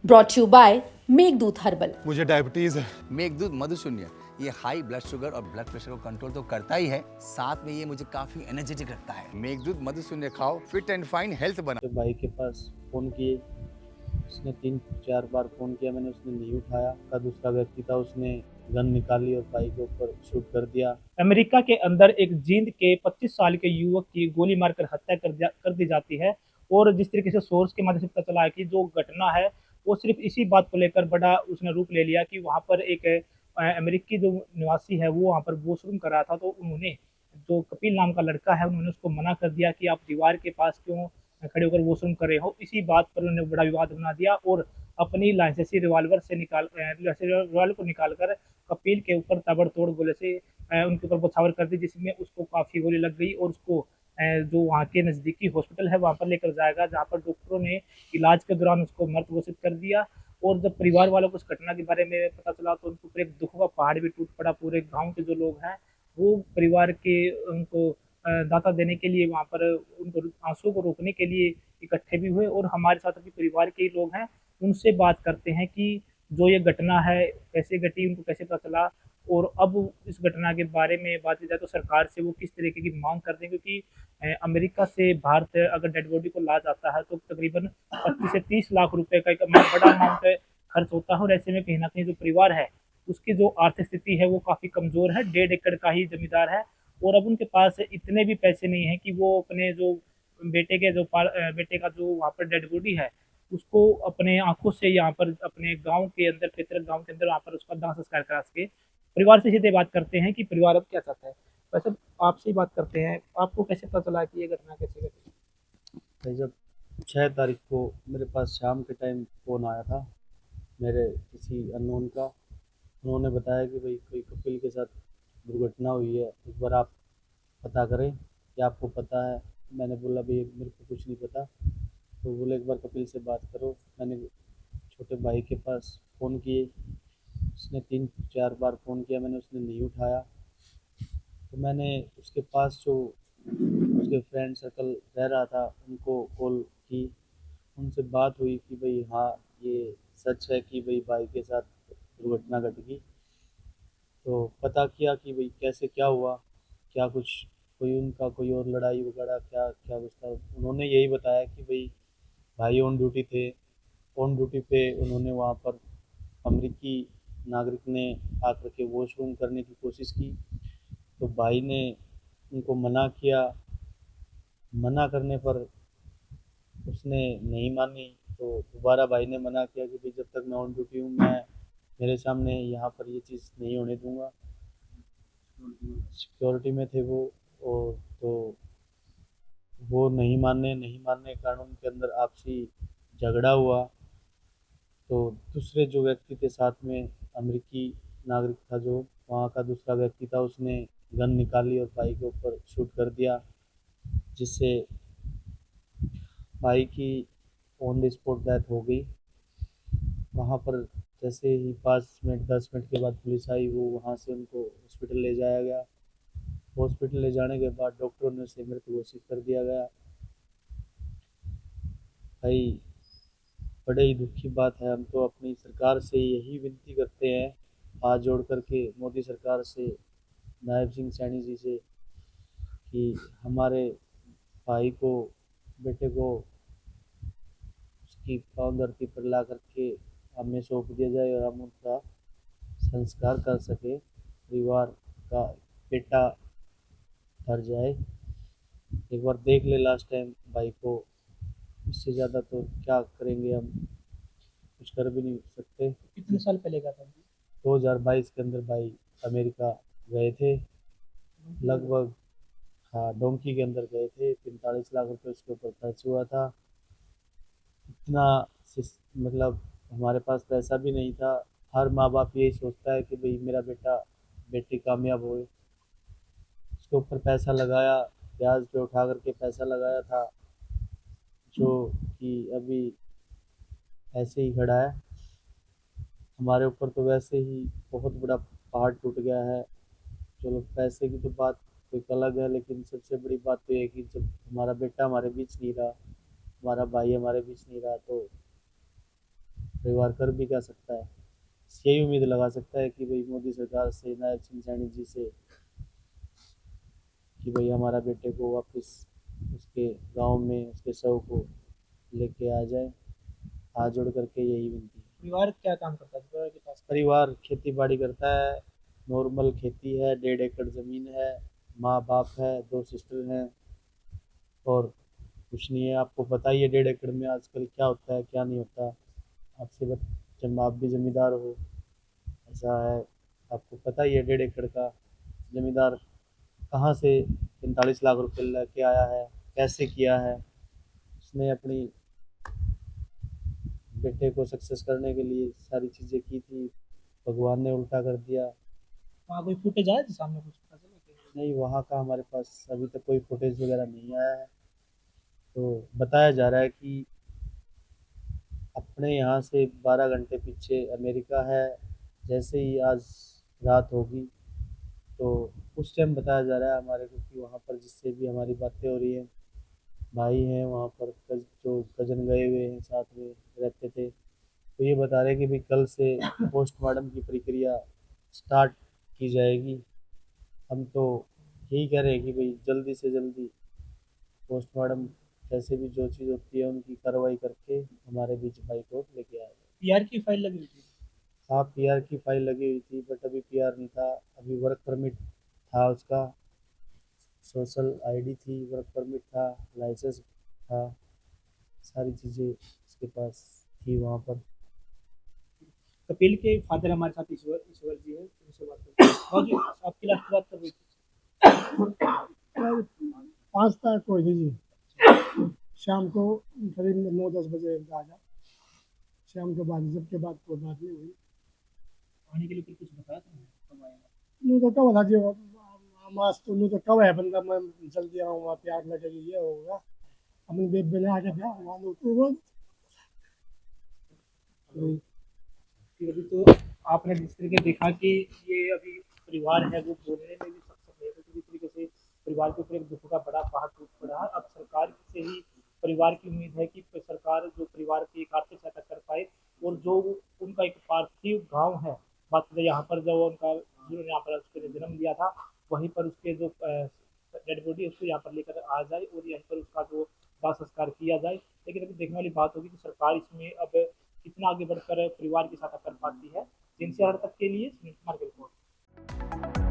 Brought to you by Meghdoot herbal. मुझे diabetes है। मेघदूत मधुशून्य ये हाई ब्लड शुगर और ब्लड प्रेशर को कंट्रोल तो करता ही है, साथ में ये मुझे काफी एनर्जेटिक रखता है। मेघदूत मधुशून्य खाओ, फिट एंड फाइन हेल्थ बना। तो भाई के पास फ़ोन किए, उसने 3-4 बार फ़ोन किया, मैंने उसने नहीं उठाया। का दूसरा व्यक्ति था, उसने गन निकाली और भाई के ऊपर शूट कर दिया। अमेरिका के अंदर एक जींद के 25 साल के युवक की गोली मारकर हत्या कर दी जाती है। और जिस तरीके से सोर्स के माध्यम से पता चला है कि जो घटना है वो सिर्फ इसी बात को लेकर बड़ा उसने रूप ले लिया कि वहाँ पर एक अमेरिकी जो निवासी है वो वहाँ पर वॉशरूम कर रहा था, तो उन्होंने जो कपिल नाम का लड़का है उन्होंने उसको मना कर दिया कि आप दीवार के पास क्यों खड़े होकर वॉशरूम कर रहे हो। इसी बात पर उन्होंने बड़ा विवाद बना दिया और अपनी लाइसेंसी रिवाल्वर को निकालकर कपिल के ऊपर ताबड़तोड़ गोले से उनके ऊपर बछावर कर दी, जिसमें उसको काफ़ी गोली लग गई और उसको जो वहाँ के नज़दीकी हॉस्पिटल है वहाँ पर लेकर जाएगा, जहाँ पर डॉक्टरों ने इलाज के दौरान उसको मृत घोषित कर दिया। और जब परिवार वालों को इस घटना के बारे में पता चला तो उनके ऊपर एक दुख का पहाड़ भी टूट पड़ा। पूरे गांव के जो लोग हैं वो परिवार के उनको दाता देने के लिए वहाँ पर उनको आंसू को रोकने के लिए इकट्ठे भी हुए। और हमारे साथ अभी परिवार के लोग हैं, उनसे बात करते हैं कि जो ये घटना है कैसे घटी, उनको कैसे पता चला और अब इस घटना के बारे में बात की जाए तो सरकार से वो किस तरीके की मांग करते हैं, क्योंकि अमेरिका से भारत अगर डेड बॉडी को ला जाता है तो तकरीबन 25 से 30 लाख रुपए का एक बड़ा अमाउंट खर्च होता है। और ऐसे में कहीं ना कहीं जो परिवार है उसकी जो आर्थिक स्थिति है वो काफ़ी कमज़ोर है, 1.5 एकड़ का ही जमींदार है और अब उनके पास इतने भी पैसे नहीं हैं कि वो अपने जो बेटे का जो वहाँ पर डेड बॉडी है उसको अपने आंखों से यहाँ पर अपने गांव के अंदर, पैतृक गांव के अंदर वहाँ पर उसका दाह संस्कार करा सके। परिवार से सीधे बात करते हैं कि परिवार अब क्या चाहता है। वैसे आपसे ही बात करते हैं, आपको कैसे पता चला कि ये घटना कैसे घटी? भाई जब 6 तारीख को मेरे पास शाम के टाइम फ़ोन आया था मेरे किसी अननोन का। उन्होंने बताया कि भाई कोई कपिल के साथ दुर्घटना हुई है, एक बार आप पता करें, क्या आपको पता है? मैंने बोला भाई मेरे को कुछ नहीं पता। तो बोले एक बार कपिल से बात करो। मैंने छोटे भाई के पास फ़ोन किए, उसने 3-4 बार फ़ोन किया, मैंने उसने नहीं उठाया। तो मैंने उसके पास जो उसके फ्रेंड सर्कल रह रहा था उनको कॉल की, उनसे बात हुई कि भाई हाँ ये सच है कि भाई के साथ दुर्घटना घट गई। तो पता किया कि भाई कैसे क्या हुआ, क्या कुछ कोई उनका कोई और लड़ाई वगैरह क्या क्या कुछ था। उन्होंने यही बताया कि भाई ऑन ड्यूटी थे, ऑन ड्यूटी पे उन्होंने वहाँ पर अमेरिकी नागरिक ने आकर के वॉशरूम करने की कोशिश की, तो भाई ने उनको मना किया। मना करने पर उसने नहीं मानी, तो दोबारा भाई ने मना किया कि भाई जब तक मैं ऑन ड्यूटी हूँ, मैं मेरे सामने यहाँ पर ये चीज़ नहीं होने दूंगा। सिक्योरिटी में थे वो, और तो वो नहीं मानने के कारण उनके अंदर आपसी झगड़ा हुआ। तो दूसरे जो व्यक्ति थे साथ में, अमेरिकी नागरिक था जो वहाँ का दूसरा व्यक्ति था, उसने गन निकाली और भाई के ऊपर शूट कर दिया, जिससे भाई की ऑन द स्पॉट डेथ हो गई। वहाँ पर जैसे ही 5 मिनट 10 मिनट के बाद पुलिस आई, वो वहाँ से उनको हॉस्पिटल ले जाया गया। हॉस्पिटल ले जाने के बाद डॉक्टरों ने उसे मृत घोषित कर दिया गया। भाई बड़े ही दुख की बात है। हम तो अपनी सरकार से यही विनती करते हैं, हाथ जोड़ करके मोदी सरकार से, नायब सिंह सैनी जी से, कि हमारे भाई को, बेटे को उसकी पाँव धरती पर ला करके हमें सौंप दिया जाए और हम उनका संस्कार कर सके, परिवार का बेटा घर जाए। एक बार देख ले लास्ट टाइम भाई को, इससे ज़्यादा तो क्या करेंगे हम, कुछ कर भी नहीं सकते। कितने साल पहले का था? 2022 के अंदर भाई अमेरिका गए थे लगभग। हाँ, डोंकी के अंदर गए थे, 45 लाख रुपए उसके ऊपर खर्च हुआ था। इतना मतलब हमारे पास पैसा भी नहीं था। हर माँ बाप यही सोचता है कि भाई मेरा बेटा बेटी कामयाब होए। उसके ऊपर पैसा लगाया, ब्याज पे उठा करके पैसा लगाया था, जो कि अभी ऐसे ही खड़ा है। हमारे ऊपर तो वैसे ही बहुत बड़ा पहाड़ टूट गया है। चलो पैसे की तो बात कोई अलग है, लेकिन सबसे बड़ी बात तो ये है कि जब हमारा बेटा हमारे बीच नहीं रहा, हमारा भाई हमारे बीच नहीं रहा, तो परिवार कर भी क्या सकता है, यही उम्मीद लगा सकता है कि भाई मोदी सरकार से, नायब सिंह सैनी जी से, कि भाई हमारा बेटे को वापस उसके गांव में उसके शव को लेके आ जाए। हाथ जोड़ करके यही विनती है। परिवार क्या काम करता है परिवार के पास? परिवार खेती बाड़ी करता है, नॉर्मल खेती है, 1.5 एकड़ ज़मीन है, माँ बाप है, 2 सिस्टर हैं, और कुछ नहीं है। आपको पता ही है 1.5 एकड़ में आजकल क्या होता है क्या नहीं होता। आपसे जब आप भी जमींदार हो, ऐसा है, आपको पता ही है 1.5 एकड़ का जमींदार कहाँ से 45 लाख रुपए लेके आया है, कैसे किया है। उसने अपनी बेटे को सक्सेस करने के लिए सारी चीज़ें की थी, भगवान ने उल्टा कर दिया। वहाँ कोई फुटेज आया था सामने, कुछ पता चला कि? नहीं, वहाँ का हमारे पास अभी तक कोई फुटेज वगैरह नहीं आया है। तो बताया जा रहा है कि अपने यहाँ से 12 घंटे पीछे अमेरिका है। जैसे ही आज रात होगी तो उस टाइम बताया जा रहा है हमारे को कि वहाँ पर जिससे भी हमारी बातें हो रही हैं, भाई हैं वहाँ पर, जो कजन गए हुए हैं साथ में रहते थे, तो ये बता रहे हैं कि भाई कल से पोस्टमार्टम की प्रक्रिया स्टार्ट की जाएगी। हम तो यही कह रहे हैं कि भाई जल्दी से जल्दी पोस्टमार्टम, कैसे भी जो चीज़ होती है उनकी कार्रवाई करके हमारे बीच भाई को लेके आया जाए। पीआर की फाइल लगी हुई थी? हाँ, पीआर की फाइल लगी हुई थी, बट अभी पीआर नहीं था, अभी वर्क परमिट था उसका, सोशल आईडी थी, वर्क परमिट था, लाइसेंस था, सारी चीज़ें उसके पास थी वहाँ पर। कपिल के फादर हमारे साथ ईश्वर ईश्वर जी है, उनसे बात करते हैं। बाबूजी, आपकी लास्ट बात कर रही थी। 5 तारीख को हुई जी, शाम को करीब 9-10 बजे आ जा। शाम के बाद जब के बाद कोई बात नहीं हुई। आने के लिए फिर कुछ बताया था कब आएगा? नू तो कब था जी, मास तो नू तो कब है बंदा, मैं जल्दी आऊँगा, प्यार लगेगी, ये होगा अपनी बेबे ने आके ब्याह हुआ नू तो वो। फिर अभी तो आपने जिस तरीके देखा कि ये अभी परिवार है वो बोलने में भी सक्षम है, क्योंकि जिस तरीके से परिवार के ऊपर एक दुख का बड़ा पहाड़ टूट पड़ा है। अब सरकार से ही परिवार की उम्मीद है कि सरकार जो परिवार की एक आर्थिक सहायता कर पाए, और जो उनका एक पार्थिव गांव है, बात करें यहाँ पर जो उनका, जिन्होंने यहाँ पर उसके जन्म लिया था, वहीं पर उसके जो डेड बॉडी है उसको यहाँ पर लेकर आ जाए और यहीं पर उसका जो दाह संस्कार किया जाए। लेकिन अभी देखने वाली बात होगी कि सरकार इसमें अब कितना आगे बढ़कर परिवार की सहायता कर पाती है। जिनसे हर तक के लिए सुनील कुमार की रिपोर्ट।